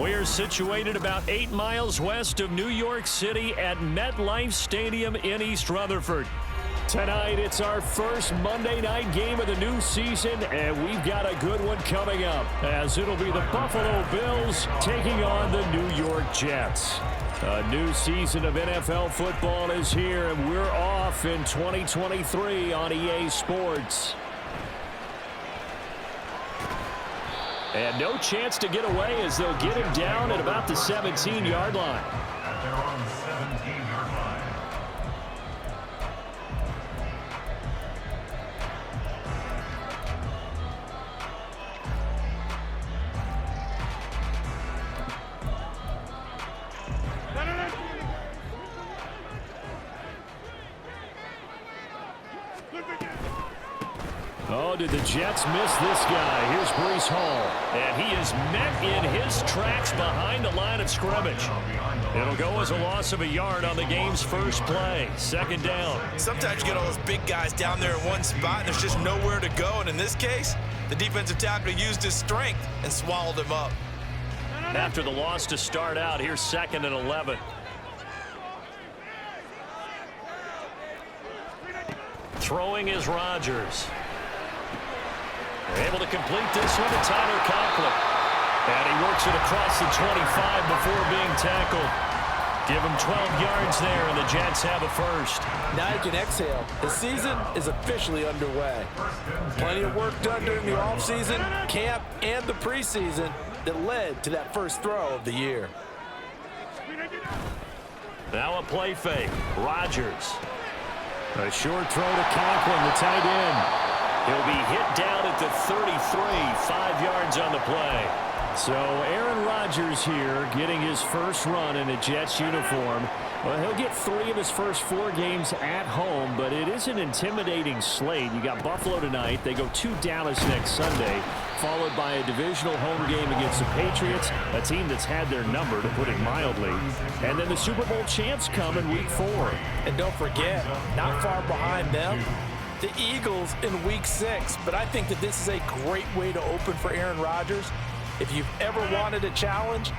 We're situated about 8 miles west of New York City at MetLife Stadium in East Rutherford. Tonight, it's our first Monday night game of the new season, and we've got a good one coming up, as it'll be the Buffalo Bills taking on the New York Jets. A new season of NFL football is here, and we're off in 2023 on EA Sports. And no chance to get away as they'll get him down at about the 17-yard line. At their own 17-yard line. Oh, did the Jets miss this guy? Here's Breece Hall. And he is met in his tracks behind the line of scrimmage. It'll go as a loss of a yard on the game's first play. Second down. Sometimes you get all those big guys down there in one spot, and there's just nowhere to go. And in this case, the defensive tackle used his strength and swallowed him up. After the loss to start out, here's 2nd and 11. Throwing is Rodgers. They're able to complete this one to Tyler Conklin. And he works it across the 25 before being tackled. Give him 12 yards there, and the Jets have a first. Now you can exhale. The season is officially underway. Plenty of work done during the offseason, camp, and the preseason that led to that first throw of the year. Now a play fake. Rodgers. A short throw to Conklin, the tight end. He'll be hit down at the 33, 5 yards on the play. So Aaron Rodgers here getting his first run in a Jets uniform. Well, he'll get 3 of his first 4 games at home, but it is an intimidating slate. You got Buffalo tonight. They go to Dallas next Sunday, followed by a divisional home game against the Patriots, a team that's had their number, to put it mildly. And then the Super Bowl champs come in Week 4. And don't forget, not far behind them, the Eagles in Week 6. But I think that this is a great way to open for Aaron Rodgers. If you've ever wanted a challenge,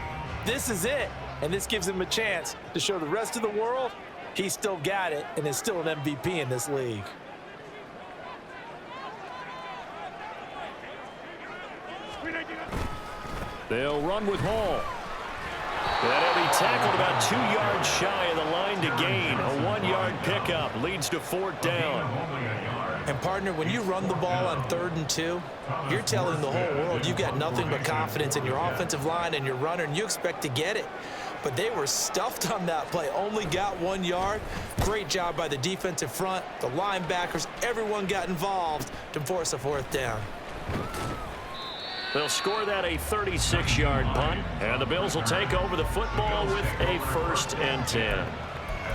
this is it. And this gives him a chance to show the rest of the world he's still got it and is still an MVP in this league. They'll run with Hall. And he'll be tackled about 2 yards shy of the line to gain. A 1-yard pickup leads to 4th down. And, partner, when you run the ball on 3rd and 2, you're telling the whole world you've got nothing but confidence in your offensive line and your runner, and you expect to get it. But they were stuffed on that play, only got 1 yard. Great job by the defensive front, the linebackers, everyone got involved to force a 4th down. They'll score that a 36-yard punt, and the Bills will take over the football with a 1st and 10. At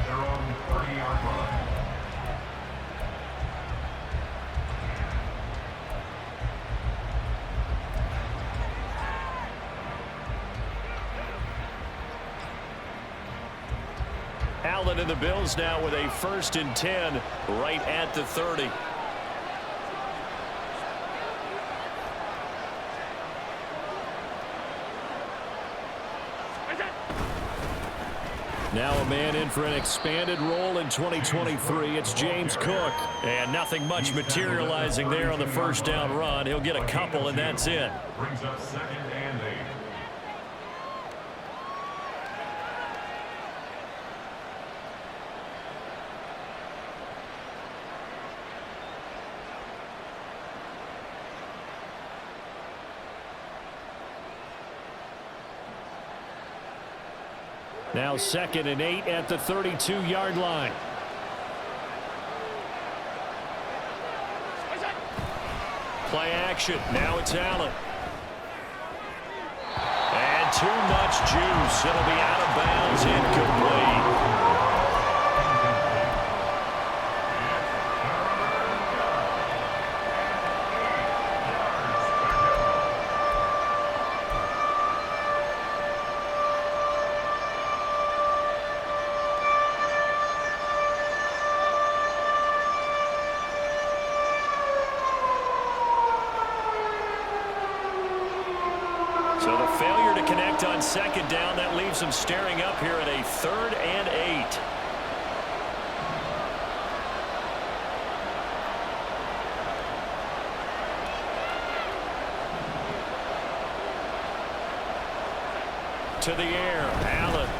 their own 30-yard line. Allen and the Bills now with a 1st and 10 right at the 30. Now a man in for an expanded role in 2023. It's James Cook. And nothing much materializing there on the first down run. He'll get a couple, and that's it. Brings up 2nd and 8. Now 2nd and 8 at the 32-yard line. Play action. Now it's Allen. And too much juice. It'll be out of bounds, incomplete. sacked on second down. That leaves them staring up here at a 3rd and 8. To the air, Allen.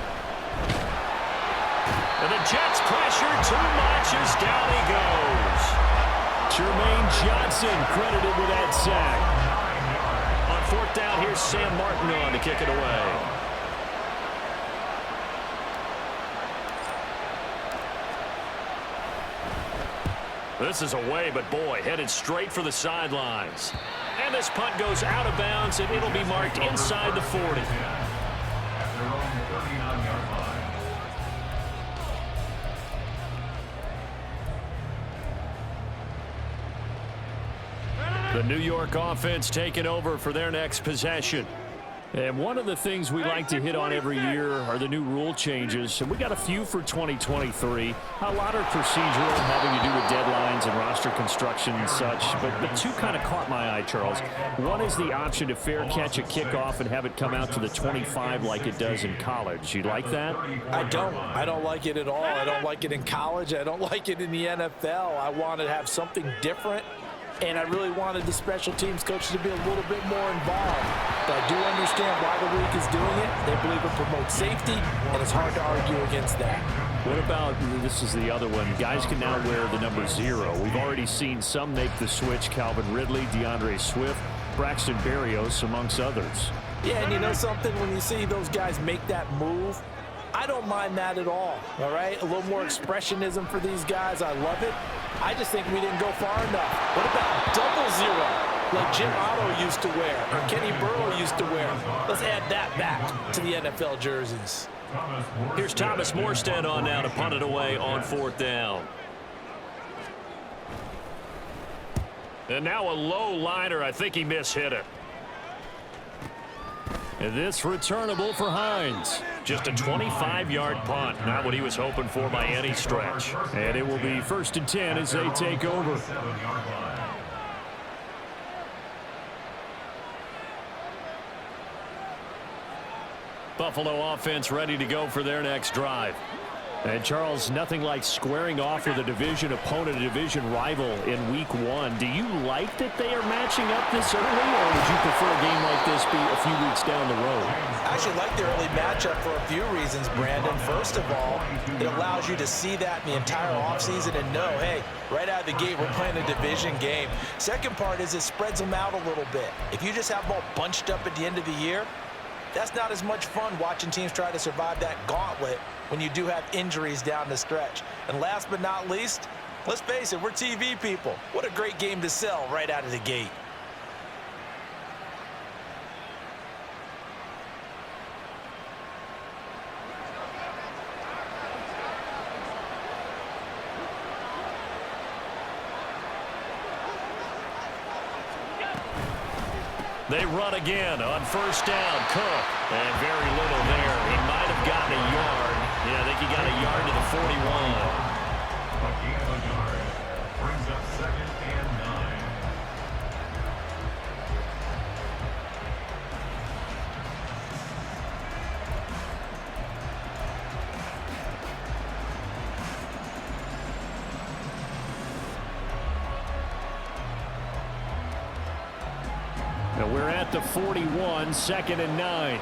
And the Jets pressure too much as down he goes. Jermaine Johnson credited with that sack. On 4th down, here's Sam Martin on to kick it away. This is away, but boy, headed straight for the sidelines. And this punt goes out of bounds, and it'll be marked inside the 40. Their own 39-yard line. The New York offense taking over for their next possession. And one of the things we like to hit on every year are the new rule changes. And we got a few for 2023. A lot are procedural, having to do with deadlines and roster construction and such. But two kind of caught my eye, Charles. One is the option to fair catch a kickoff and have it come out to the 25 like it does in college. You like that? I don't like it at all. I don't like it in college. I don't like it in the NFL. I want to have something different. And I really wanted the special teams coach to be a little bit more involved. But I do understand why the league is doing it. They believe it promotes safety, and it's hard to argue against that. What about, this is the other one, guys can now wear the number 0. We've already seen some make the switch, Calvin Ridley, DeAndre Swift, Braxton Berrios, amongst others. Yeah, and you know something? When you see those guys make that move, I don't mind that at all right? A little more expressionism for these guys. I love it. I just think we didn't go far enough. What about double 0, like Jim Otto used to wear or Kenny Burrow used to wear? Let's add that back to the NFL jerseys. Here's Thomas Morstead on now to punt it away on 4th down. And now a low liner. I think he mishit it. And this returnable for Hines. Just a 25-yard punt. Not what he was hoping for by any stretch. And it will be 1st and 10 as they take over. Buffalo offense ready to go for their next drive. And, Charles, nothing like squaring off with a division opponent, a division rival in Week 1. Do you like that they are matching up this early, or would you prefer a game like this be a few weeks down the road? I actually like the early matchup for a few reasons, Brandon. First of all, it allows you to see that in the entire offseason and know, hey, right out of the gate, we're playing a division game. Second part is it spreads them out a little bit. If you just have them all bunched up at the end of the year, that's not as much fun watching teams try to survive that gauntlet when you do have injuries down the stretch. And last but not least, let's face it, we're TV people. What a great game to sell right out of the gate. They run again on 1st down. Cook. And very little there. He might have gotten a yard. Yeah, I think he got a yard to the 41. A gain of a yard brings up 2nd and 9. Now we're at the 41, 2nd and 9.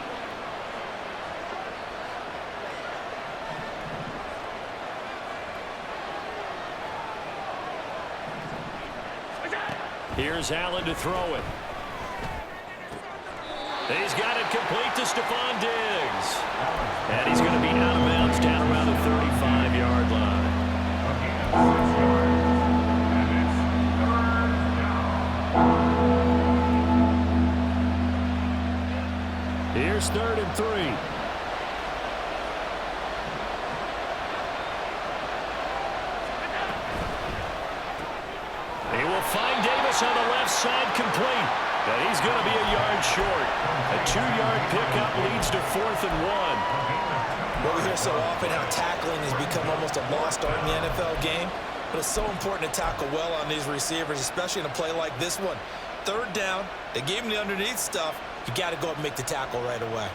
Here's Allen to throw it. He's got it complete to Stephon Diggs. And he's going to be out of bounds down around the 35-yard line. A gain of 6 yards. And it's 3rd down. Here's 3rd and 3. He will find Davis on the left side complete. But he's going to be a yard short. A 2-yard pickup leads to 4th and 1. Well, we hear so often how tackling has become almost a lost art in the NFL game. But it's so important to tackle well on these receivers, especially in a play like this one. 3rd down, they gave him the underneath stuff. You got to go up and make the tackle right away.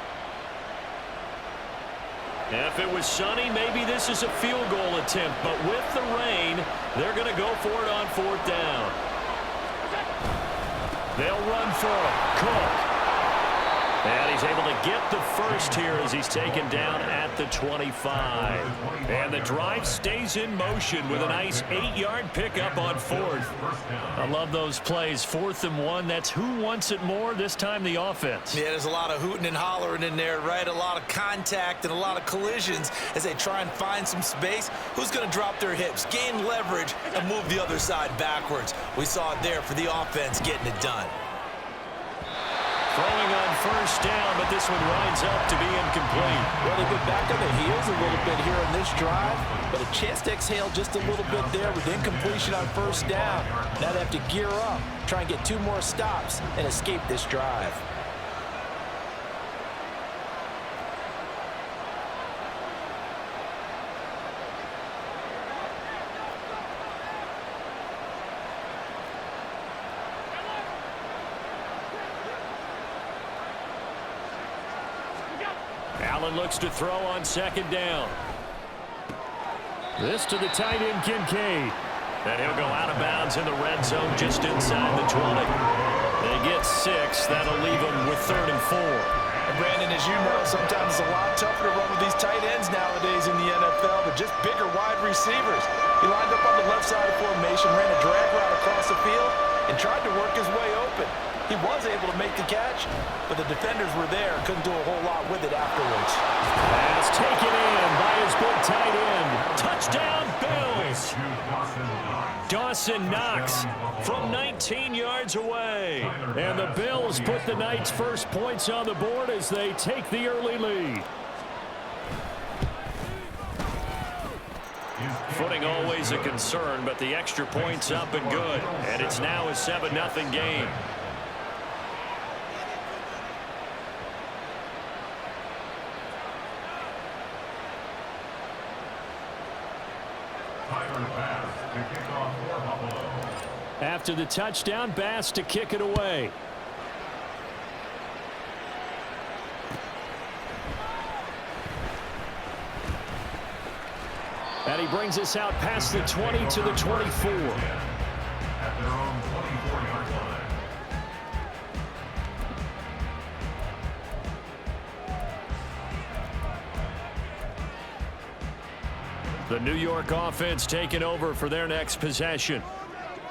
If it was sunny, maybe this is a field goal attempt, but with the rain, they're going to go for it on 4th down. They'll run for it. Cook. And he's able to get the first here as he's taken down at the 25. And the drive stays in motion with a nice 8-yard pickup on 4th. I love those plays. 4th and 1. That's who wants it more, this time the offense. Yeah, there's a lot of hooting and hollering in there, right? A lot of contact and a lot of collisions as they try and find some space. Who's going to drop their hips, gain leverage, and move the other side backwards? We saw it there for the offense getting it done. Throwing on 1st down, but this one winds up to be incomplete. Well, they've been back on the heels a little bit here in this drive, but a chance to exhale just a little bit there with incompletion on 1st down. Now they have to gear up, try and get 2 more stops, and escape this drive. Allen looks to throw on 2nd down. This to the tight end, Kincaid. And he'll go out of bounds in the red zone just inside the 20. They get 6. That'll leave them with 3rd and 4. And Brandon, as you know, sometimes it's a lot tougher to run with these tight ends nowadays in the NFL. They're just bigger wide receivers. He lined up on the left side of formation, ran a drag route across the field, and tried to work his way open. He was able to make the catch, but the defenders were there, couldn't do a whole lot with it afterwards. Pass taken in by his big tight end. Touchdown, Bills. Dawson Knox from 19 yards away. And the Bills put the Knights' first points on the board as they take the early lead. Footing always a concern, but the extra point's up and good. And it's now a 7-0 game. After the touchdown, Bass to kick it away. And he brings us out past the 20 to the 24. At their own 24-yard line. The New York offense taking over for their next possession.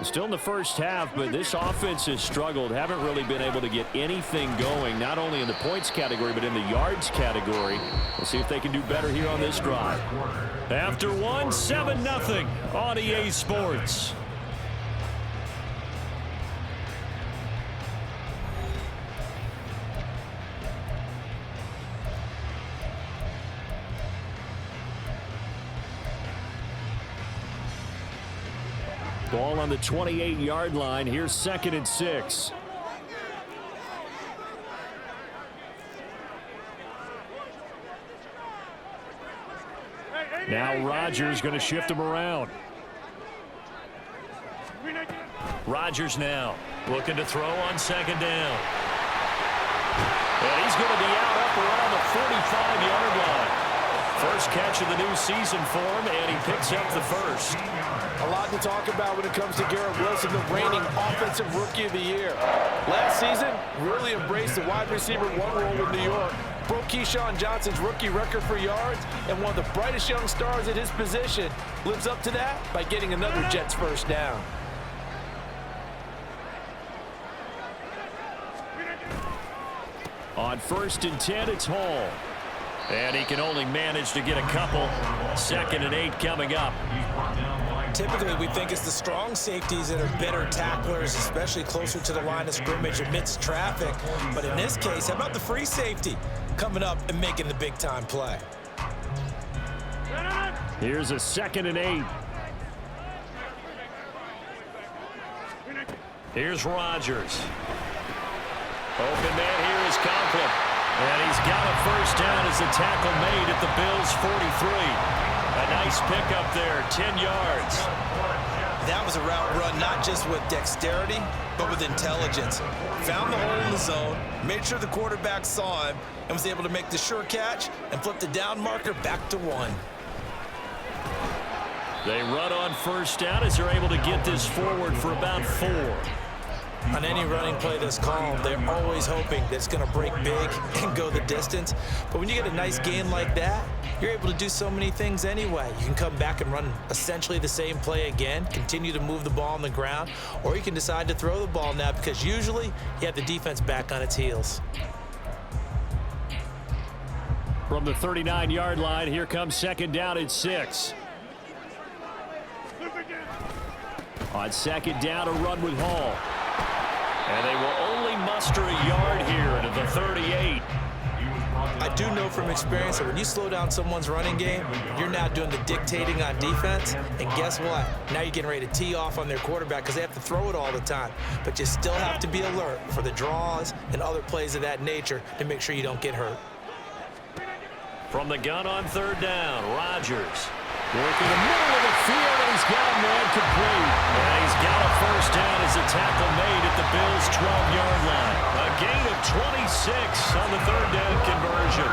Still in the first half, but this offense has struggled. Haven't really been able to get anything going, not only in the points category, but in the yards category. We'll see if they can do better here on this drive. After 7-0 on EA Sports. Ball on the 28-yard line. Here's 2nd and 6. Now Rodgers going to shift him around. Rodgers now looking to throw on 2nd down. And he's going to be out up around the 45-yard line. First catch of the new season for him, and he picks up the first. A lot to talk about when it comes to Garrett Wilson, the reigning Offensive Rookie of the Year. Last season, really embraced the wide receiver 1 role in New York. Broke Keyshawn Johnson's rookie record for yards, and one of the brightest young stars at his position lives up to that by getting another Jets first down. On 1st and 10, it's Hall. And he can only manage to get a couple. 2nd and 8 coming up. Typically, we think it's the strong safeties that are better tacklers, especially closer to the line of scrimmage amidst traffic. But in this case, how about the free safety coming up and making the big-time play? Here's a 2nd and 8. Here's Rodgers. Open man here is Conklin. And he's got a first down as the tackle made at the Bills' 43. A nice pickup there, 10 yards. That was a route run not just with dexterity, but with intelligence. Found the hole in the zone, made sure the quarterback saw him, and was able to make the sure catch and flip the down marker back to 1. They run on first down as they're able to get this forward for about 4. On any running play that's called, they're always hoping that it's going to break big and go the distance. But when you get a nice gain like that, you're able to do so many things anyway. You can come back and run essentially the same play again, continue to move the ball on the ground, or you can decide to throw the ball now because usually you have the defense back on its heels. From the 39-yard line, here comes second down and 6. On second down, a run with Hall. And they will only muster a yard here to the 38. I do know from experience that when you slow down someone's running game, you're now doing the dictating on defense. And guess what? Now you're getting ready to tee off on their quarterback because they have to throw it all the time. But you still have to be alert for the draws and other plays of that nature to make sure you don't get hurt. From the gun on third down, Rodgers. Working the middle of the field, and he's got a man complete. And he's got a first down as a tackle made at the Bills' 12-yard line. A gain of 26 on the third down conversion.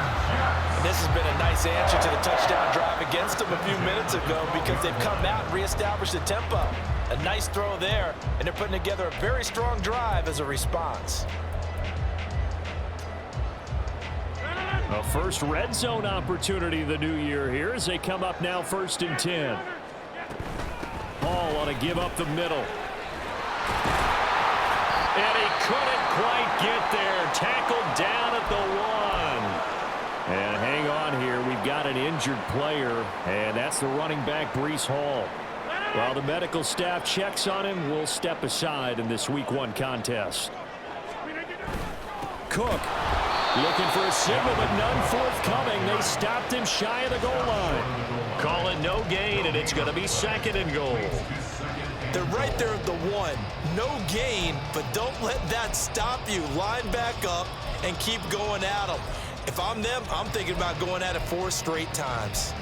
And this has been a nice answer to the touchdown drive against them a few minutes ago because they've come out and reestablished the tempo. A nice throw there, and they're putting together a very strong drive as a response. A first red zone opportunity of the new year here as they come up now 1st and 10. Hall on a give up the middle. And he couldn't quite get there. Tackled down at the 1. And hang on here. We've got an injured player, and that's the running back, Breece Hall. While the medical staff checks on him, we'll step aside in this Week 1 contest. Cook. Looking for a signal, but none forthcoming. They stopped him shy of the goal line. Call it no gain, and it's going to be 2nd and goal. They're right there at the 1. No gain, but don't let that stop you. Line back up and keep going at them. If I'm them, I'm thinking about going at it 4 straight times.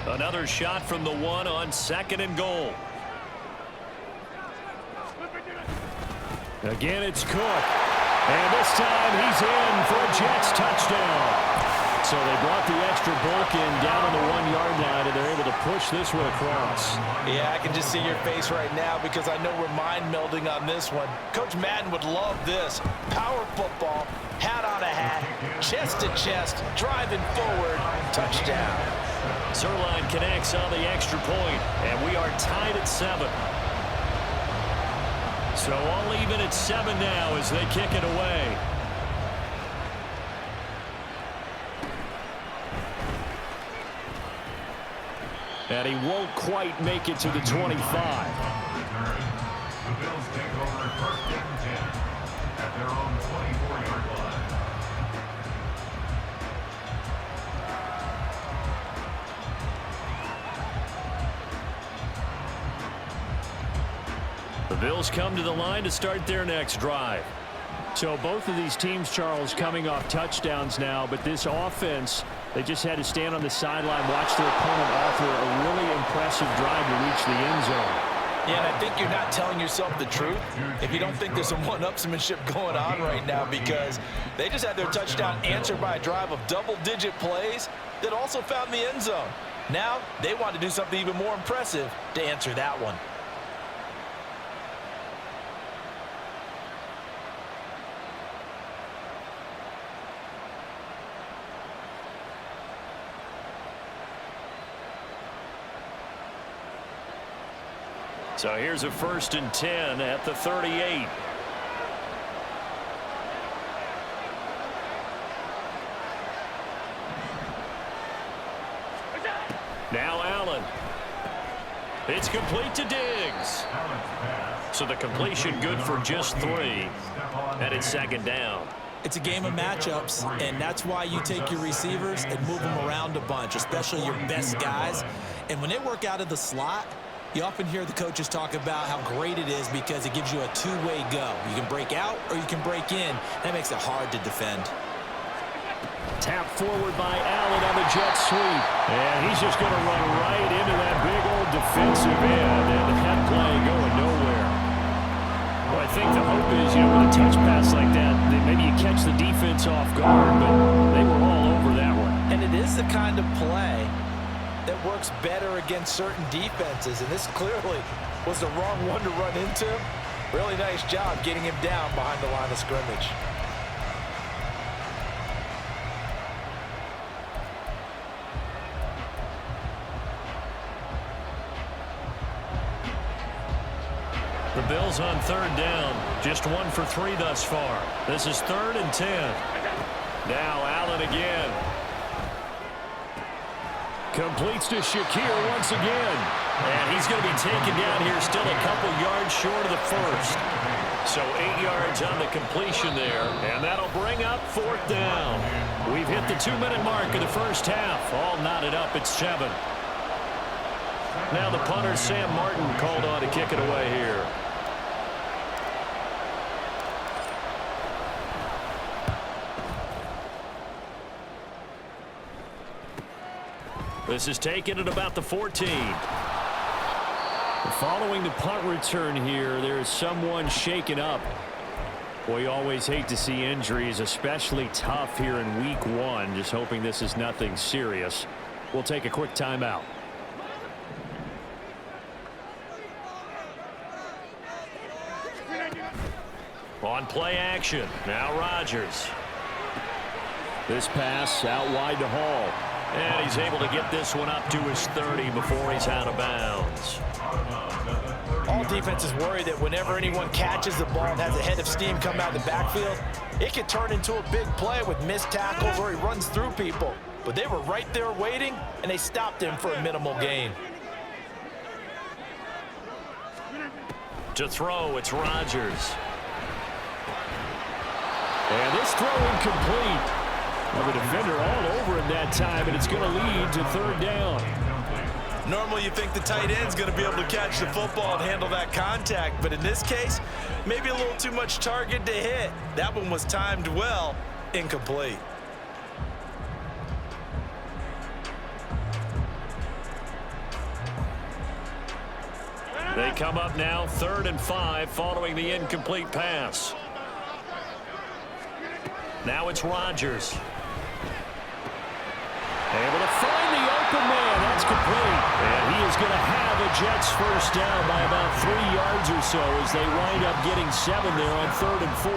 Another shot from the 1 on 2nd and goal. Again, it's Cook. And this time he's in for a Jets touchdown. So they brought the extra bulk in down on the 1-yard line, and they're able to push this one across. Yeah, I can just see your face right now because I know we're mind melding on this one. Coach Madden would love this. Power football, hat on a hat, chest to chest, driving forward, touchdown. Zuerlein connects on the extra point, and we are tied at 7. So all even at 7 now as they kick it away. And he won't quite make it to the 25. The Bills take over 1st and 10 at their own 24-yard line. The Bills come to the line to start their next drive. So both of these teams, Charles, coming off touchdowns now, but this offense, they just had to stand on the sideline, watch their opponent offer a really impressive drive to reach the end zone. Yeah, and I think you're not telling yourself the truth if you don't think there's some one-upsmanship going on right now because they just had their touchdown answered by a drive of double-digit plays that also found the end zone. Now they want to do something even more impressive to answer that one. So here's a 1st and 10 at the 38. Now Allen. It's complete to Diggs. So the completion good for just 3. And it's 2nd down. It's a game of matchups, and that's why you take your receivers and move them around a bunch, especially your best guys. And when they work out of the slot, you often hear the coaches talk about how great it is because it gives you a two-way go. You can break out or you can break in. That makes it hard to defend. Tapped forward by Allen on the jet sweep. And he's just going to run right into that big old defensive end. And that play going nowhere. Well, I think the hope is, with a touch pass like that, that maybe you catch the defense off guard, but they were all over that one. And it is the kind of play that works better against certain defenses. And this clearly was the wrong one to run into. Really nice job getting him down behind the line of scrimmage. The Bills on third down. Just 1 for 3 thus far. This is 3rd and 10. Now Allen again. Completes to Shakir once again. And he's going to be taken down here still a couple yards short of the first. So 8 yards on the completion there. And that'll bring up 4th down. We've hit the 2-minute mark of the first half. All knotted up at 7. Now the punter, Sam Martin, called on to kick it away here. This is taken at about the 14. Following the punt return here, there is someone shaken up. Boy, you always hate to see injuries, especially tough here in week 1. Just hoping this is nothing serious. We'll take a quick timeout. On play action, now Rodgers. This pass out wide to Hall. And he's able to get this one up to his 30 before he's out of bounds. All defenses worry that whenever anyone catches the ball and has a head of steam come out of the backfield, it can turn into a big play with missed tackles or he runs through people. But they were right there waiting, and they stopped him for a minimal gain. To throw, it's Rodgers. And this throw incomplete. Well, the defender all over him that time, and it's going to lead to 3rd down. Normally you think the tight end's going to be able to catch the football and handle that contact, but in this case, maybe a little too much target to hit. That one was timed well, incomplete. They come up now 3rd and 5 following the incomplete pass. Now it's Rodgers. Able to find the open man. That's complete. And he is going to have a Jets first down by about 3 yards or so as they wind up getting 7 there on 3rd and 4.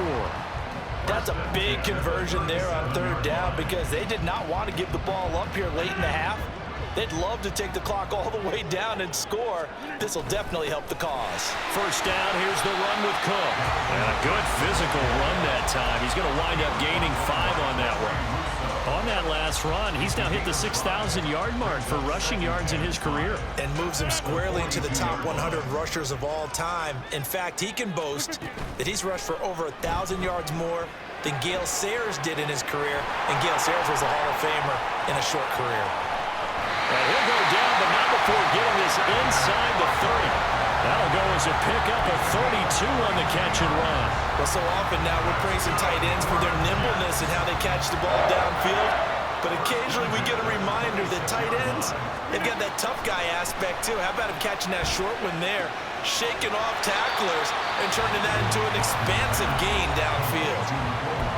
That's a big conversion there on 3rd down because they did not want to give the ball up here late in the half. They'd love to take the clock all the way down and score. This will definitely help the cause. First down, here's the run with Cook. And a good physical run that time. He's going to wind up gaining 5 on that one. On that last run, he's now hit the 6,000-yard mark for rushing yards in his career. And moves him squarely into the top 100 rushers of all time. In fact, he can boast that he's rushed for over 1,000 yards more than Gale Sayers did in his career. And Gale Sayers was a Hall of Famer in a short career. And he'll go down, but not before getting this inside the 30. That'll go as a pickup of 32 on the catch and run. Well, so often now we're praising tight ends for their nimbleness and how they catch the ball downfield. But occasionally we get a reminder that tight ends, they've got that tough guy aspect too. How about him catching that short one there, shaking off tacklers, and turning that into an expansive gain downfield.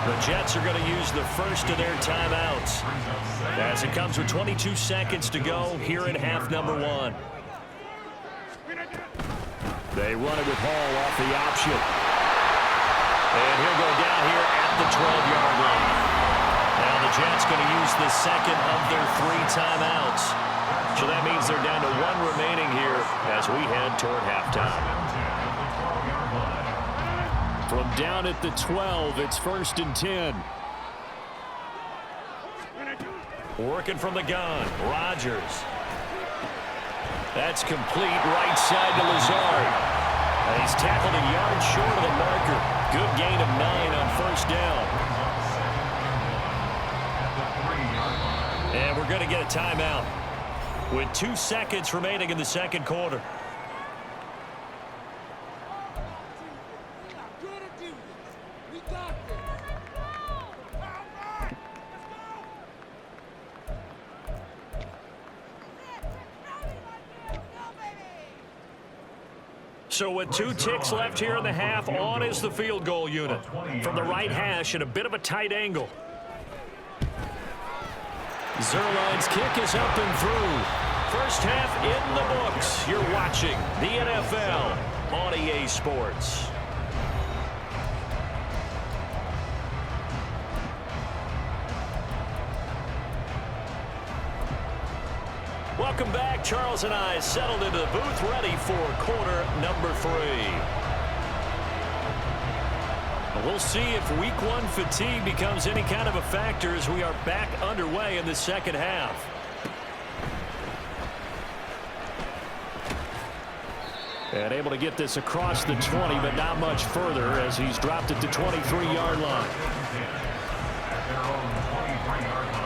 The Jets are going to use the first of their timeouts as it comes with 22 seconds to go here in half number 1. They run it with Hall off the option. And he'll go down here at the 12-yard line. Now the Jets going to use the second of their 3 timeouts. So that means they're down to 1 remaining here as we head toward halftime. From down at the 12, it's 1st and 10. Working from the gun, Rodgers. That's complete right side to Lazard. And he's tackled a yard short of the marker. Good gain of 9 on first down. And we're going to get a timeout with 2 seconds remaining in the second quarter. So with 2 ticks left here in the half, on is the field goal unit. From the right hash at a bit of a tight angle. Zuerlein's kick is up and through. First half in the books. You're watching the NFL on EA Sports. Welcome back. Charles and I settled into the booth, ready for quarter number 3. We'll see if week 1 fatigue becomes any kind of a factor as we are back underway in the second half. And able to get this across the 20, but not much further as he's dropped it to 23-yard line. At their own 23-yard line.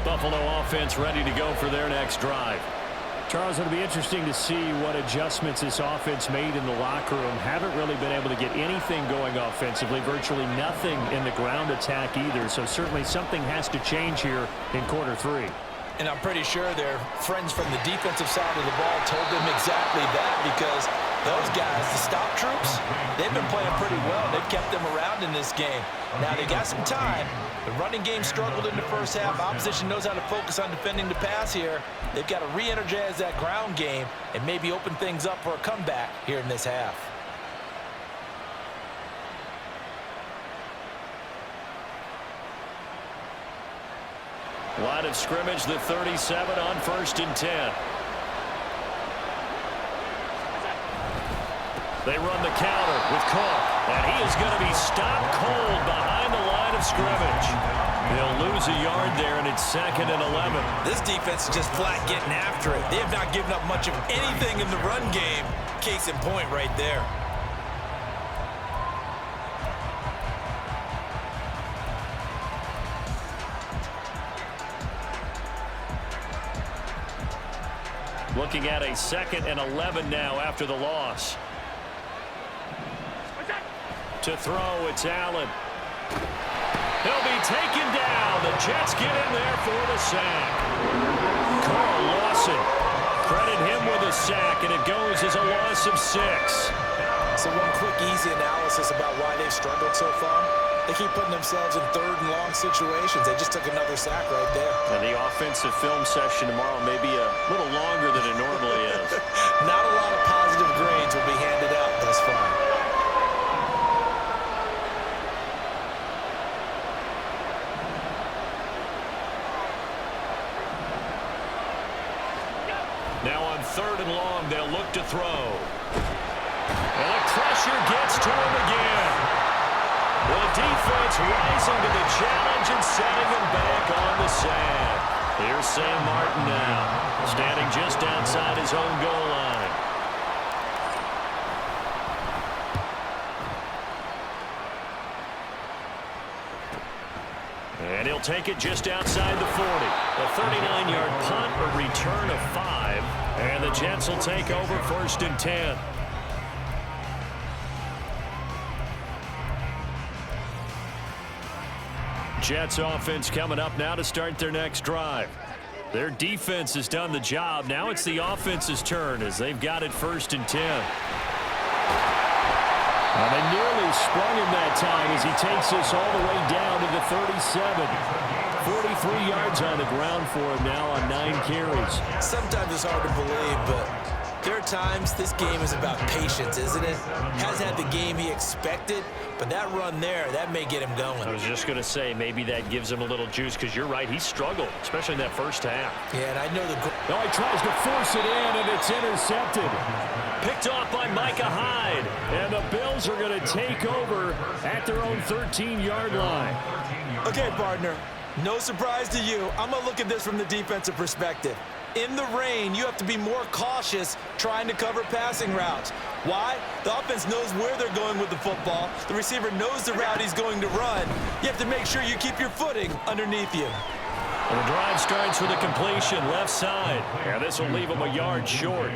Buffalo offense ready to go for their next drive. Charles, it'll be interesting to see what adjustments this offense made in the locker room. Haven't really been able to get anything going offensively, virtually nothing in the ground attack either. So certainly something has to change here in quarter 3. And I'm pretty sure their friends from the defensive side of the ball told them exactly that, because those guys, the stop troops, they've been playing pretty well. They've kept them around in this game. Now they got some time. The running game struggled in the first half. Opposition knows how to focus on defending the pass here. They've got to re-energize that ground game and maybe open things up for a comeback here in this half. Line of scrimmage, the 37 on 1st and 10. They run the counter with Cook, and he is going to be stopped cold behind the line of scrimmage. They'll lose a yard there, and it's 2nd and 11. This defense is just flat getting after it. They have not given up much of anything in the run game. Case in point right there. Looking at a 2nd and 11 now after the loss. To throw, it's Allen. He'll be taken down. The Jets get in there for the sack. Carl Lawson, credit him with a sack, and it goes as a loss of 6. So one quick, easy analysis about why they've struggled so far. They keep putting themselves in 3rd and long situations. They just took another sack right there. And the offensive film session tomorrow may be a little longer than it normally is. Not a lot of positive grades will be handed out thus far. Now on 3rd and long, they'll look to throw. And the pressure gets to him again. The defense rising to the challenge and setting him back on the sand. Here's Sam Martin now, standing just outside his own goal line. And he'll take it just outside the 40. A 39-yard punt, a return of 5. And the Jets will take over 1st and 10. Jets offense coming up now to start their next drive. Their defense has done the job. Now it's the offense's turn as they've got it 1st and 10. And they nearly sprung him that time as he takes this all the way down to the 37. 43 yards on the ground for him now on 9 carries. Sometimes it's hard to believe, but there are times this game is about patience, isn't it? Hasn't had the game he expected, but that run there, that may get him going. I was just going to say, maybe that gives him a little juice, because you're right, he struggled, especially in that first half. Yeah, and I know the... Oh, he tries to force it in, and it's intercepted. Picked off by Micah Hyde, and the Bills are going to take over at their own 13-yard line. Okay, partner, no surprise to you. I'm going to look at this from the defensive perspective. In the rain, you have to be more cautious trying to cover passing routes. Why? The offense knows where they're going with the football. The receiver knows the route he's going to run. You have to make sure you keep your footing underneath you. And the drive starts with a completion left side. And this will leave him a yard short.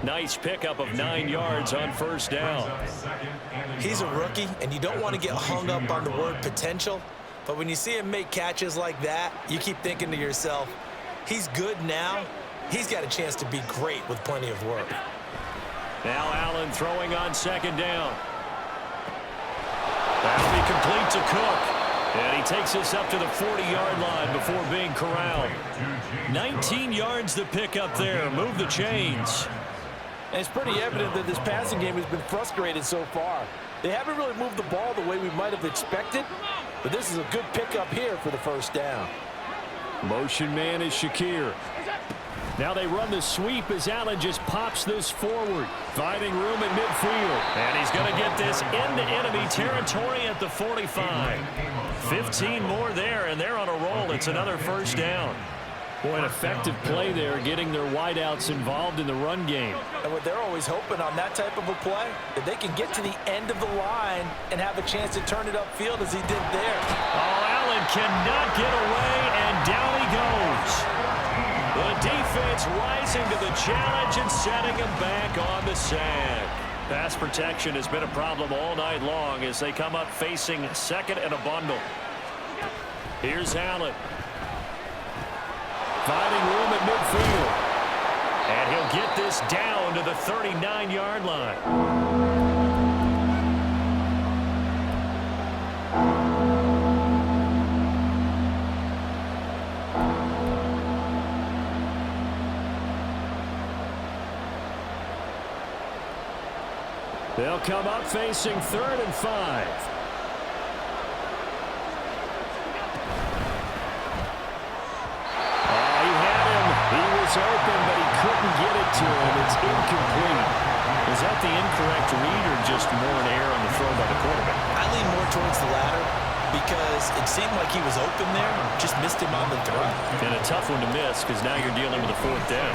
Nice pickup of 9 yards on first down. He's a rookie, and you don't want to get hung up on the word potential, but when you see him make catches like that, you keep thinking to yourself, he's good now. He's got a chance to be great with plenty of work. Now Allen throwing on second down. That'll be complete to Cook. And he takes us up to the 40-yard line before being corralled. 19 yards to pick up there. Move the chains. And it's pretty evident that this passing game has been frustrated so far. They haven't really moved the ball the way we might have expected, but this is a good pickup here for the first down. Motion man is Shakir. Now they run the sweep as Allen just pops this forward, finding room at midfield. And he's going to get this into enemy territory at the 45. 15 more there, and they're on a roll. It's another first down. Boy, an effective play there, getting their wideouts involved in the run game. And what they're always hoping on that type of a play, that they can get to the end of the line and have a chance to turn it upfield as he did there. Oh, Allen cannot get away, and down he goes. The defense rising to the challenge and setting him back on the sack. Pass protection has been a problem all night long as they come up facing second and a bundle. Here's Allen. Finding room at midfield. And he'll get this down to the 39-yard line. They'll come up facing 3rd and 5. He had him. He was open, but he couldn't get it to him. It's incomplete. Is that the incorrect read or just more an error on the throw by the quarterback? I lean more towards the latter because it seemed like he was open there, just missed him on the throw. And a tough one to miss because now you're dealing with a 4th down.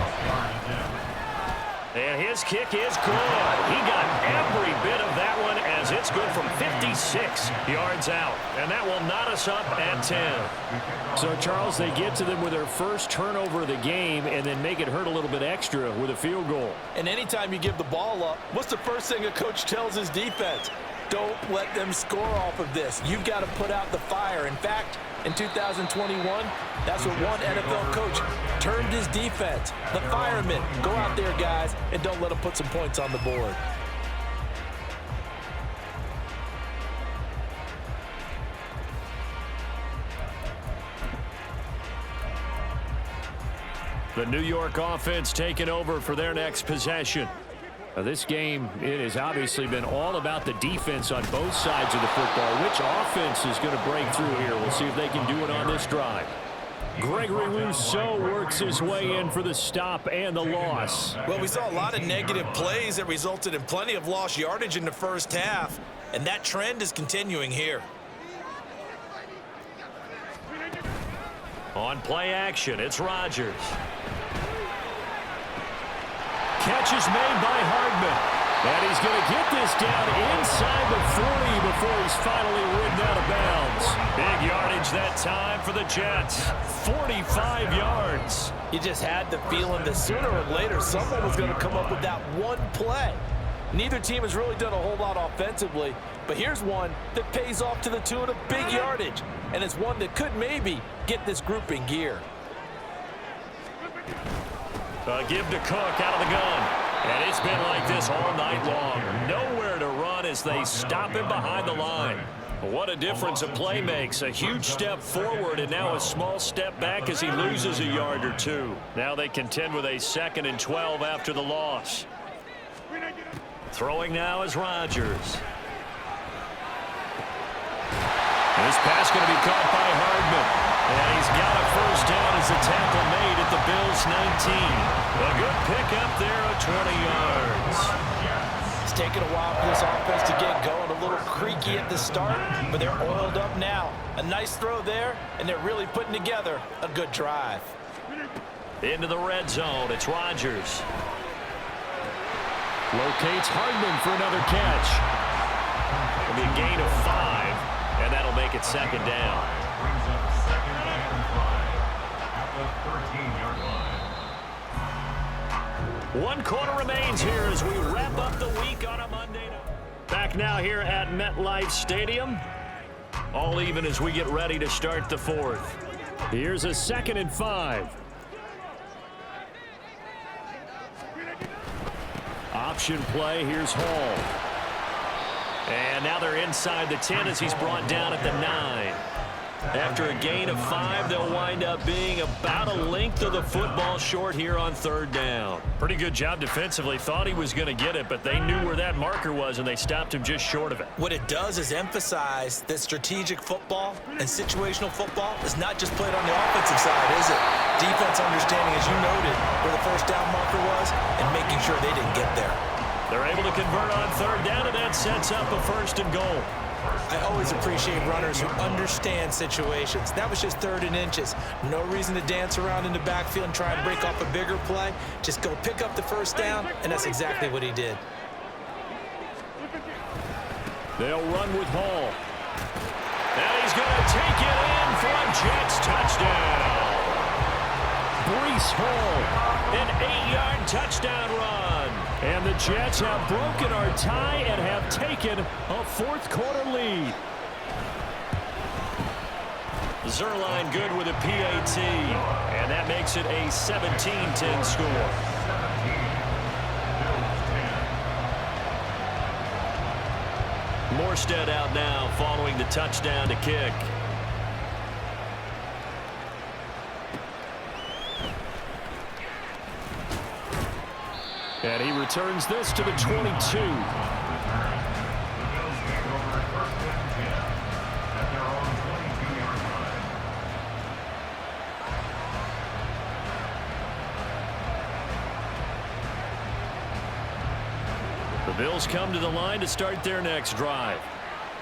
And his kick is good. He got every bit of that one as it's good from 56 yards out. And that will knot us up at 10. So, Charles, they get to them with their first turnover of the game and then make it hurt a little bit extra with a field goal. And anytime you give the ball up, what's the first thing a coach tells his defense? Don't let them score off of this. You've got to put out the fire. In fact, in 2021, that's what one NFL coach termed his defense. The firemen. Go out there, guys, and don't let them put some points on the board. The New York offense taking over for their next possession. This game, it has obviously been all about the defense on both sides of the football. Which offense is going to break through here? We'll see if they can do it on this drive. Gregory Rousseau works his way in for the stop and the loss. Well, we saw a lot of negative plays that resulted in plenty of lost yardage in the first half, and that trend is continuing here. On play action, it's Rodgers. Catch is made by Hardman. And he's going to get this down inside the 40 before he's finally ridden out of bounds. Big yardage that time for the Jets. 45 yards. You just had the feeling that sooner or later someone was going to come up with that one play. Neither team has really done a whole lot offensively, but here's one that pays off to the tune of big yardage, and it's one that could maybe get this group in gear. Give to Cook out of the gun. And it's been like this all night long. Nowhere to run as they stop him behind the line. What a difference a play makes. A huge step forward and now a small step back as he loses a yard or two. Now they contend with a 2nd and 12 after the loss. Throwing now is Rodgers. This pass going to be caught by Hardman. And he's got a first down as a tackle made at the Bills' 19. A good pickup there of 20 yards. It's taken a while for this offense to get going. A little creaky at the start, but they're oiled up now. A nice throw there, and they're really putting together a good drive. Into the red zone, it's Rodgers. Locates Hardman for another catch. It'll be a gain of 5, and that'll make it 2nd down. Brings up 2nd and 5 at the 13-yard line. 1 quarter remains here as we wrap up the week on a Monday night. Back now here at MetLife Stadium. All even as we get ready to start the 4th. Here's a 2nd and 5. Option play. Here's Hall. And now they're inside the 10 as he's brought down at the 9. After a gain of 5, they'll wind up being about a length of the football short here on 3rd down. Pretty good job defensively. Thought he was going to get it, but they knew where that marker was, and they stopped him just short of it. What it does is emphasize that strategic football and situational football is not just played on the offensive side, is it? Defense understanding, as you noted, where the 1st down marker was and making sure they didn't get there. They're able to convert on 3rd down, and that sets up a 1st and goal. I always appreciate runners who understand situations. That was just 3rd and inches. No reason to dance around in the backfield and try and break off a bigger play. Just go pick up the 1st down, and that's exactly what he did. They'll run with Hall. And he's going to take it in for a Jets touchdown. Breece Hall, an 8-yard touchdown run. And the Jets have broken our tie and have taken a 4th quarter lead. Zuerlein good with a PAT. And that makes it a 17-10 score. Morstead out now following the touchdown to kick. And he returns this to the 22. The Bills come to the line to start their next drive.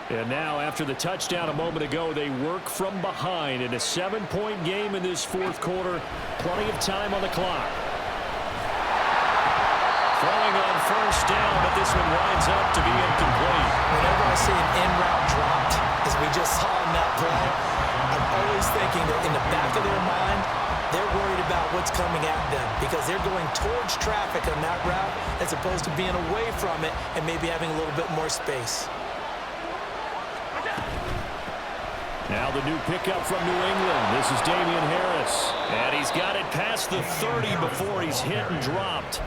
And now, after the touchdown a moment ago, they work from behind in a 7-point game in this 4th quarter. Plenty of time on the clock. Throwing on 1st down, but this one winds up to be incomplete. Whenever I see an in route dropped, as we just saw in that play, I'm always thinking that in the back of their mind, they're worried about what's coming at them because they're going towards traffic on that route as opposed to being away from it and maybe having a little bit more space. Now the new pickup from New England. This is Damian Harris. And he's got it past the 30 before he's hit and dropped.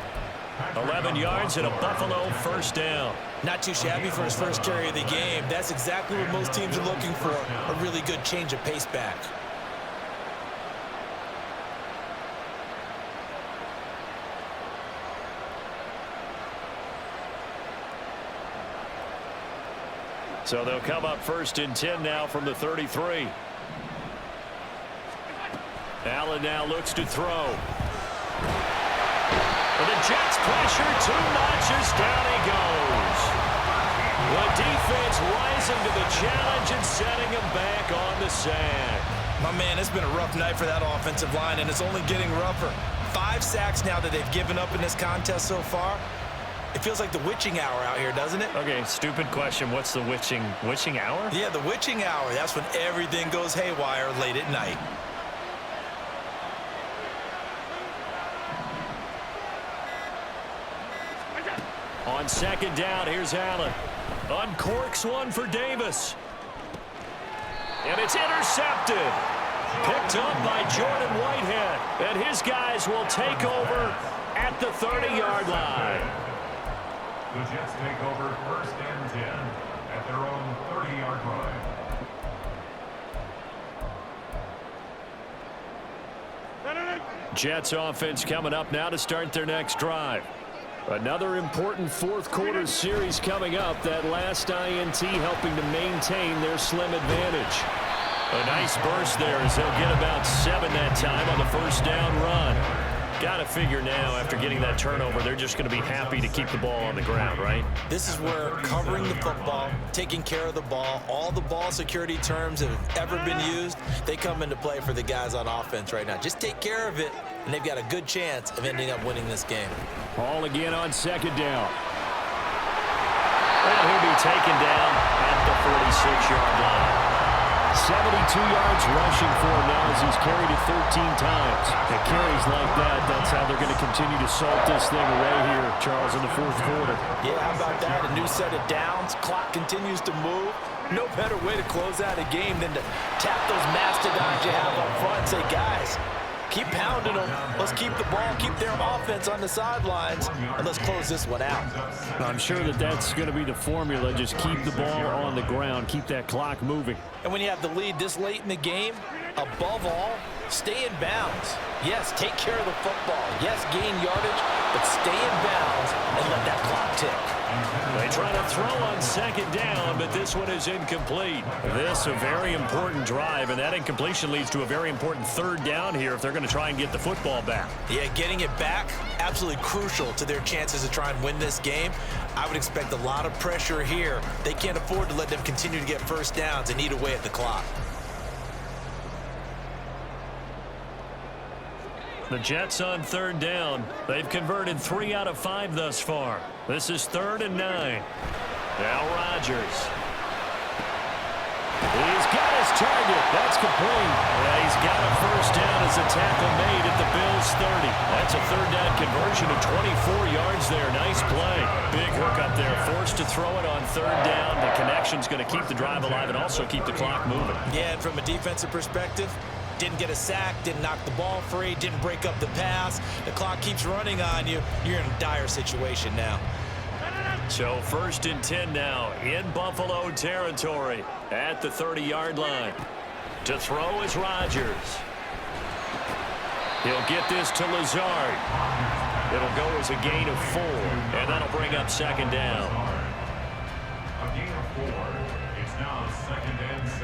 11 yards and a Buffalo 1st down. Not too shabby for his 1st carry of the game. That's exactly what most teams are looking for, a really good change of pace back. So they'll come up 1st and 10 now from the 33. Allen now looks to throw. And the Jets pressure 2 notches down he goes. The defense rising to the challenge and setting him back on the sack. My man, it's been a rough night for that offensive line, and it's only getting rougher. 5 sacks now that they've given up in this contest so far. It feels like the witching hour out here, doesn't it? Okay, stupid question. What's the witching hour? Yeah, the witching hour. That's when everything goes haywire late at night. On 2nd down, here's Allen. Uncorks one for Davis. And it's intercepted. Picked up by Jordan Whitehead. And his guys will take over at the 30-yard line. The Jets take over 1st and 10 at their own 30-yard line. Jets offense coming up now to start their next drive. Another important 4th quarter series coming up. That last INT helping to maintain their slim advantage. A nice burst there as they'll get about 7 that time on the 1st down run. Got to figure now, after getting that turnover, they're just going to be happy to keep the ball on the ground, right? This is where covering the football, taking care of the ball, all the ball security terms that have ever been used, they come into play for the guys on offense right now. Just take care of it, and they've got a good chance of ending up winning this game. Hall again on 2nd down. And he'll be taken down at the 46-yard line. 72 yards rushing for him now as he's carried it 13 times. And carries like that, that's how they're going to continue to salt this thing away here, Charles, in the fourth quarter. Yeah, how about that? A new set of downs. Clock continues to move. No better way to close out a game than to tap those mastodons you have up front and say, guys, keep pounding them. Let's keep the ball, keep their offense on the sidelines, and let's close this one out. I'm sure that that's going to be the formula. Just keep the ball on the ground. Keep that clock moving. And when you have the lead this late in the game, above all, stay in bounds. Yes, take care of the football. Yes, gain yardage, but stay in bounds and let that clock tick. They try to throw on second down, but this one is incomplete. This a very important drive, and that incompletion leads to a very important third down here if they're going to try and get the football back. Yeah, getting it back, absolutely crucial to their chances to try and win this game. I would expect a lot of pressure here. They can't afford to let them continue to get first downs and eat away at the clock. The Jets on third down. They've converted 3 out of 5 thus far. This is 3rd and 9. Now Rodgers. He's got his target. That's complete. He's got a first down as a tackle made at the Bills' 30. That's a third down conversion of 24 yards there. Nice play. Big hook up there. Forced to throw it on third down. The connection's going to keep the drive alive and also keep the clock moving. Yeah, and from a defensive perspective, didn't get a sack, didn't knock the ball free, didn't break up the pass. The clock keeps running on you. You're in a dire situation now. So 1st and 10 now in Buffalo territory at the 30-yard line. To throw is Rodgers. He'll get this to Lazard. It'll go as a gain of 4, and that'll bring up second down. A gain of 4. It's now 2nd and 6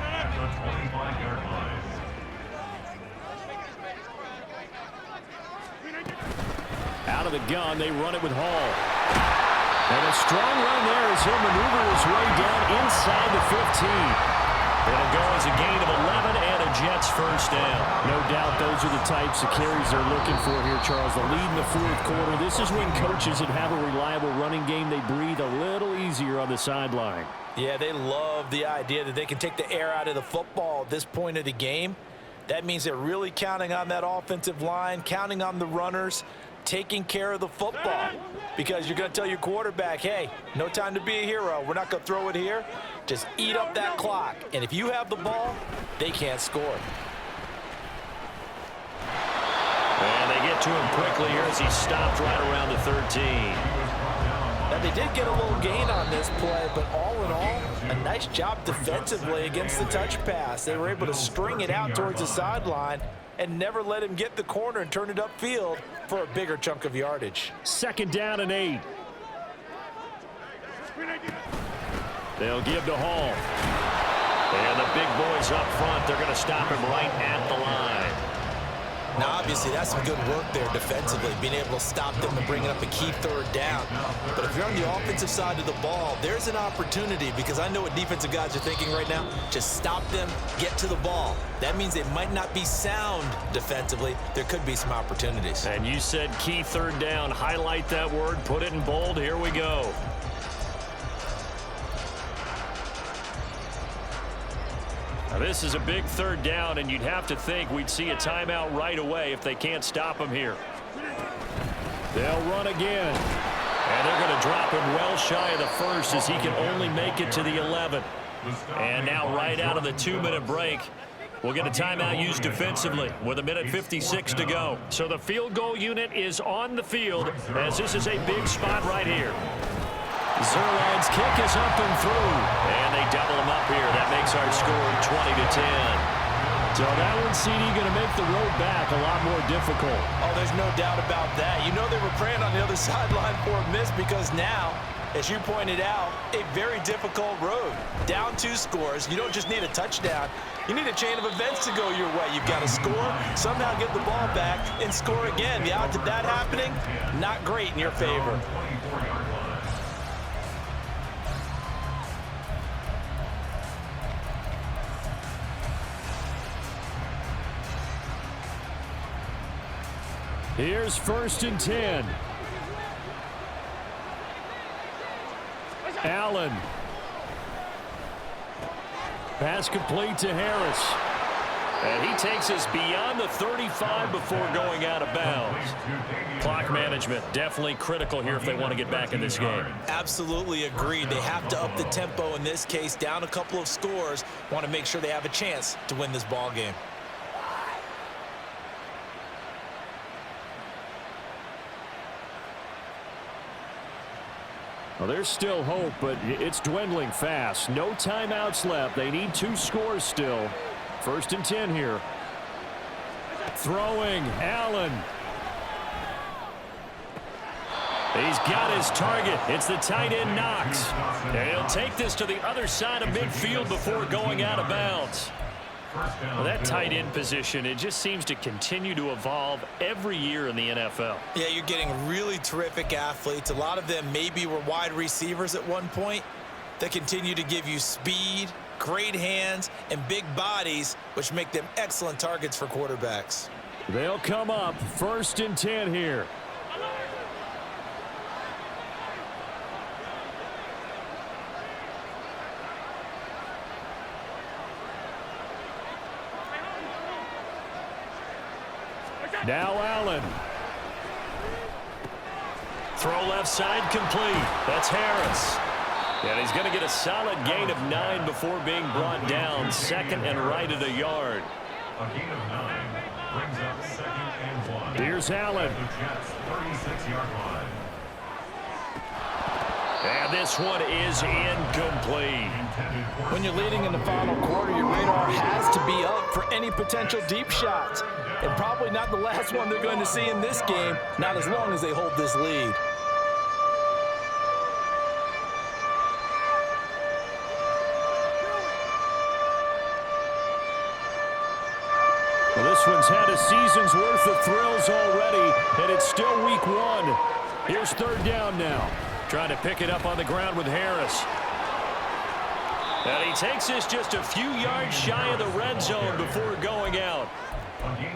at the 25-yard line. Out of the gun, they run it with Hall. And a strong run there as he'll maneuver his way down inside the 15. It'll go as a gain of 11 and a Jets first down. No doubt those are the types of carries they're looking for here, Charles. The lead in the fourth quarter. This is when coaches that have a reliable running game, they breathe a little easier on the sideline. Yeah, they love the idea that they can take the air out of the football at this point of the game. That means they're really counting on that offensive line, counting on the runners, taking care of the football, because you're going to tell your quarterback, hey, no time to be a hero. We're not going to throw it here. Just eat up that clock. And if you have the ball, they can't score. And they get to him quickly here as he stopped right around the 13. Now, they did get a little gain on this play, but all in all, a nice job defensively against the touch pass. They were able to string it out towards the sideline and never let him get the corner and turn it upfield for a bigger chunk of yardage. 2nd down and 8. They'll give to Hall. And the big boys up front, they're going to stop him right at the line. Now, obviously, that's some good work there defensively, being able to stop them and bringing up a key third down. But if you're on the offensive side of the ball, there's an opportunity, because I know what defensive guys are thinking right now. Just stop them, get to the ball. That means they might not be sound defensively. There could be some opportunities. And you said key third down. Highlight that word, put it in bold. Here we go. Now, this is a big third down, and you'd have to think we'd see a timeout right away if they can't stop him here. They'll run again. And they're going to drop him well shy of the first as he can only make it to the 11. And now right out of the 2-minute break, we'll get a timeout used defensively with 1:56 to go. So the field goal unit is on the field as this is a big spot right here. Zerline's kick is up and through. And they double him up here. That makes our score 20-10. So that one, CD, going to make the road back a lot more difficult. Oh, there's no doubt about that. You know they were praying on the other sideline for a miss, because now, as you pointed out, a very difficult road. Down 2 scores. You don't just need a touchdown. You need a chain of events to go your way. You've got to score, somehow get the ball back, and score again. The odds of that happening, not great in your favor. Here's 1st and 10. Allen. Pass complete to Harris. And he takes us beyond the 35 before going out of bounds. Clock management definitely critical here if they want to get back in this game. Absolutely agreed. They have to up the tempo in this case, down a couple of scores. Want to make sure they have a chance to win this ball game. Well, there's still hope, but it's dwindling fast. No timeouts left. They need 2 scores still. 1st and 10 here. Throwing, Allen. He's got his target. It's the tight end, Knox. And he'll take this to the other side of midfield before going out of bounds. Well, that tight end position, it just seems to continue to evolve every year in the NFL. Yeah, you're getting really terrific athletes. A lot of them maybe were wide receivers at one point. They continue to give you speed, great hands, and big bodies, which make them excellent targets for quarterbacks. They'll come up 1st and 10 here. Now Allen. Throw left side complete. That's Harris. And he's going to get a solid gain of 9 before being brought down. 2nd and right at a yard. A gain of 9 brings up 2nd and 1. Here's Allen. The Jets' 36-yard line. And this one is incomplete. When you're leading in the final quarter, your radar has to be up for any potential deep shots. And probably not the last one they're going to see in this game, not as long as they hold this lead. Well, this one's had a season's worth of thrills already, and it's still week 1. Here's 3rd down now. Trying to pick it up on the ground with Harris. And he takes this just a few yards shy of the red zone before going out.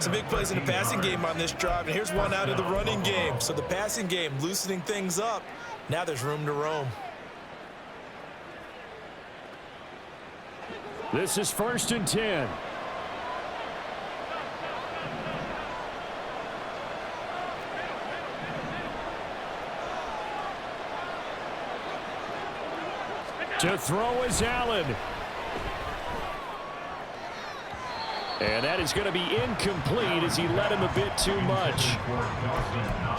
Some big plays in the passing game on this drive, and here's one out of the running game. So the passing game loosening things up. Now there's room to roam. This is 1st and 10. To throw is Allen. And that is going to be incomplete as he led him a bit too much.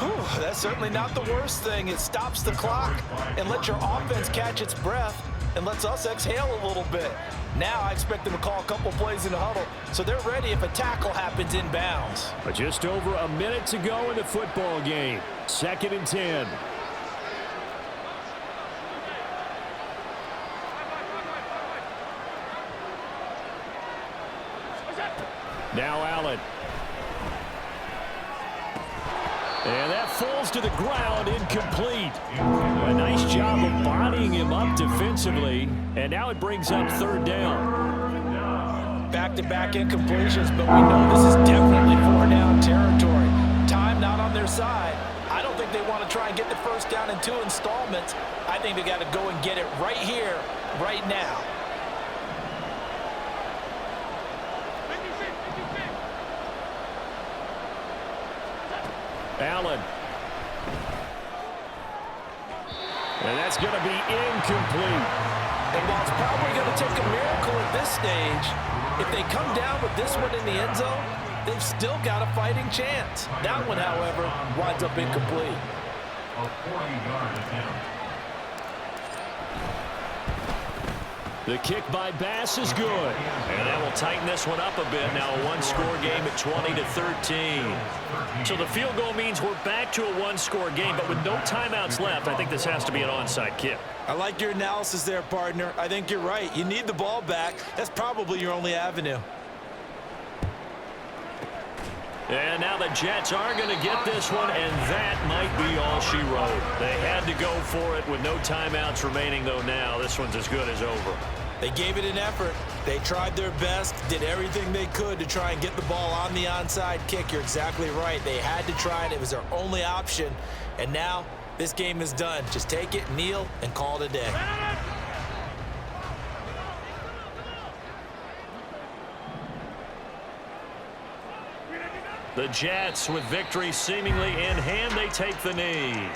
Whew, that's certainly not the worst thing. It stops the clock and lets your offense catch its breath and lets us exhale a little bit. Now I expect them to call a couple plays in the huddle so they're ready if a tackle happens inbounds. But just over a minute to go in the football game. 2nd and 10. Now Allen. And that falls to the ground, incomplete. A nice job of bodying him up defensively. And now it brings up 3rd down. Back-to-back incompletions, but we know this is definitely 4-down territory. Time not on their side. I don't think they want to try and get the 1st down in 2 installments. I think they got to go and get it right here, right now. Allen. And that's going to be incomplete. And while it's probably going to take a miracle at this stage, if they come down with this one in the end zone, they've still got a fighting chance. That one, however, winds up incomplete. A 40-yard attempt. The kick by Bass is good. And that will tighten this one up a bit. Now a one-score game at 20-13. So the field goal means we're back to a one-score game, but with no timeouts left, I think this has to be an onside kick. I like your analysis there, partner. I think you're right. You need the ball back. That's probably your only avenue. And now the Jets are going to get this one, and that might be all she wrote. They had to go for it with no timeouts remaining, though now this one's as good as over. They gave it an effort. They tried their best, did everything they could to try and get the ball on the onside kick. You're exactly right. They had to try it. It was their only option. And now this game is done. Just take it, kneel, and call it a day. The Jets, with victory seemingly in hand, they take the knee.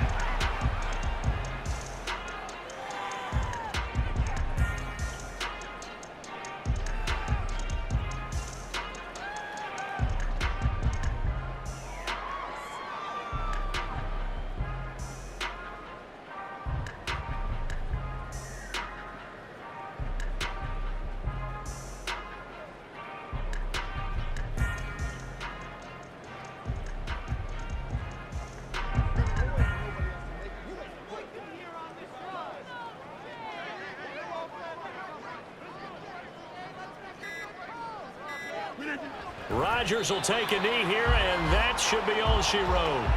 Rodgers will take a knee here, and that should be all she wrote.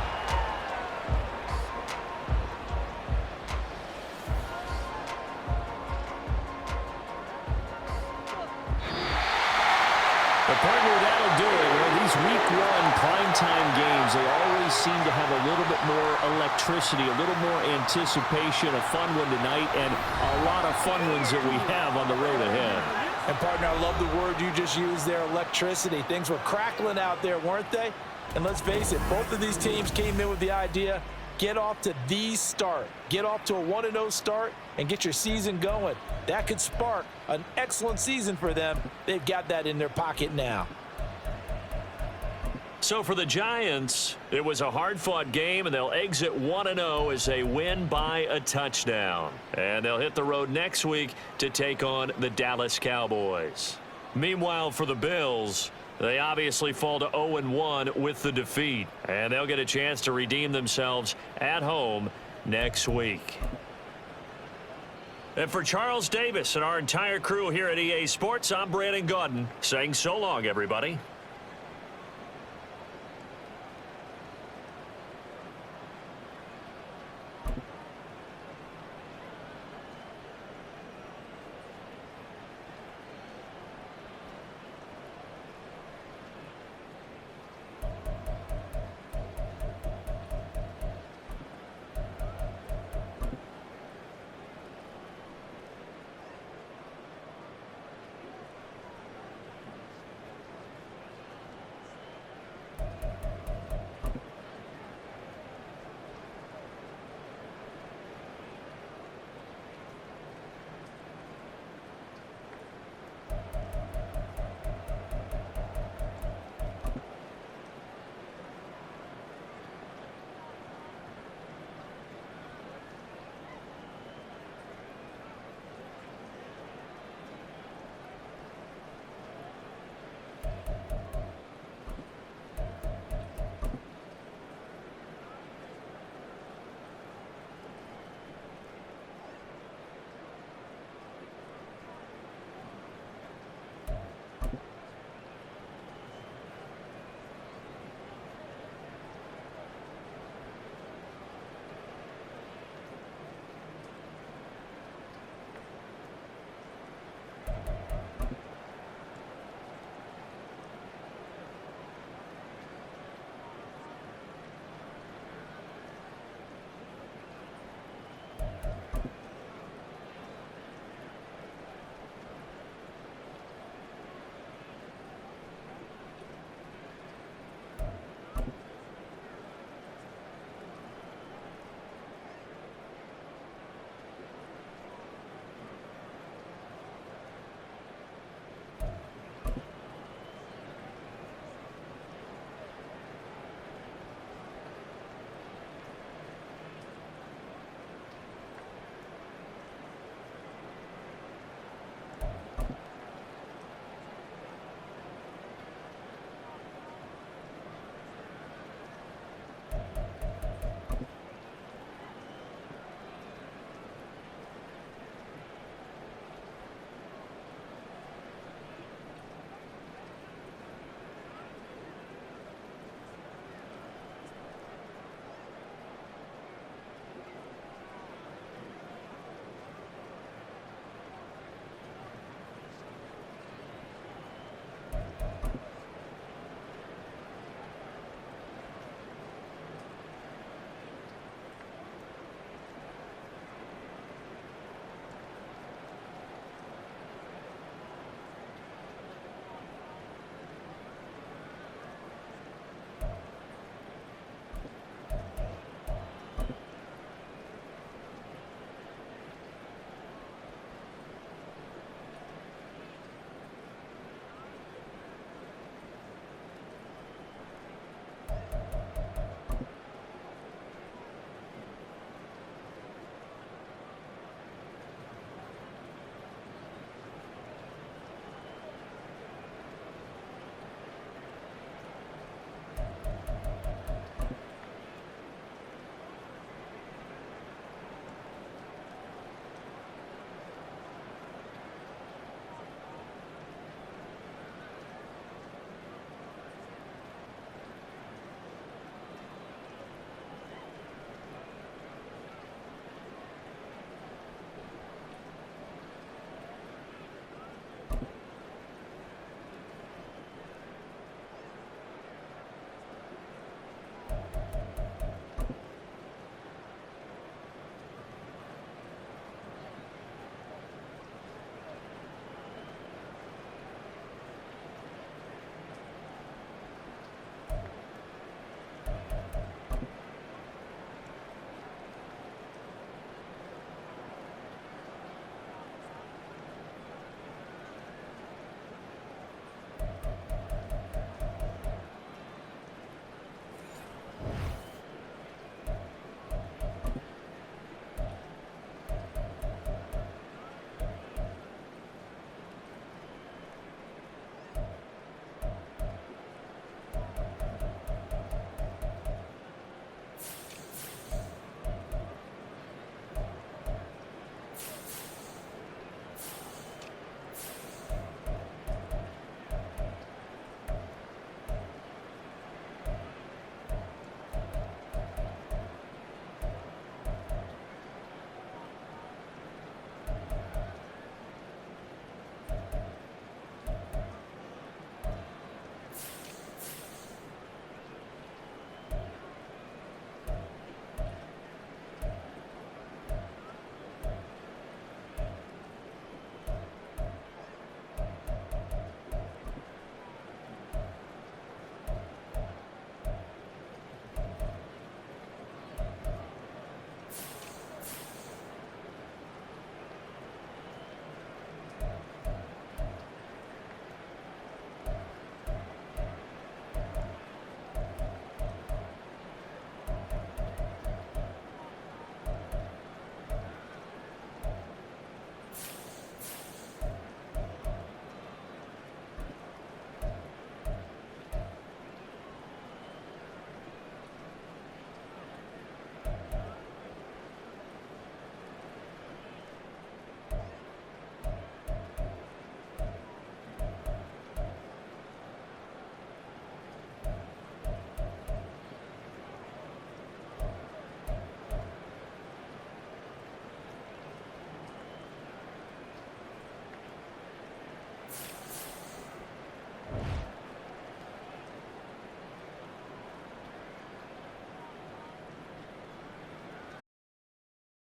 But partner, that'll do it. Well, these week one primetime games, they always seem to have a little bit more electricity, a little more anticipation, a fun one tonight, and a lot of fun ones that we have on the road ahead. And, partner, I love the word you just used there, electricity. Things were crackling out there, weren't they? And let's face it, both of these teams came in with the idea, get off to the start. Get off to a 1-0 start and get your season going. That could spark an excellent season for them. They've got that in their pocket now. So for the Giants, it was a hard-fought game, and they'll exit 1-0 as they win by a touchdown. And they'll hit the road next week to take on the Dallas Cowboys. Meanwhile, for the Bills, they obviously fall to 0-1 with the defeat, and they'll get a chance to redeem themselves at home next week. And for Charles Davis and our entire crew here at EA Sports, I'm Brandon Gaudin saying so long, everybody.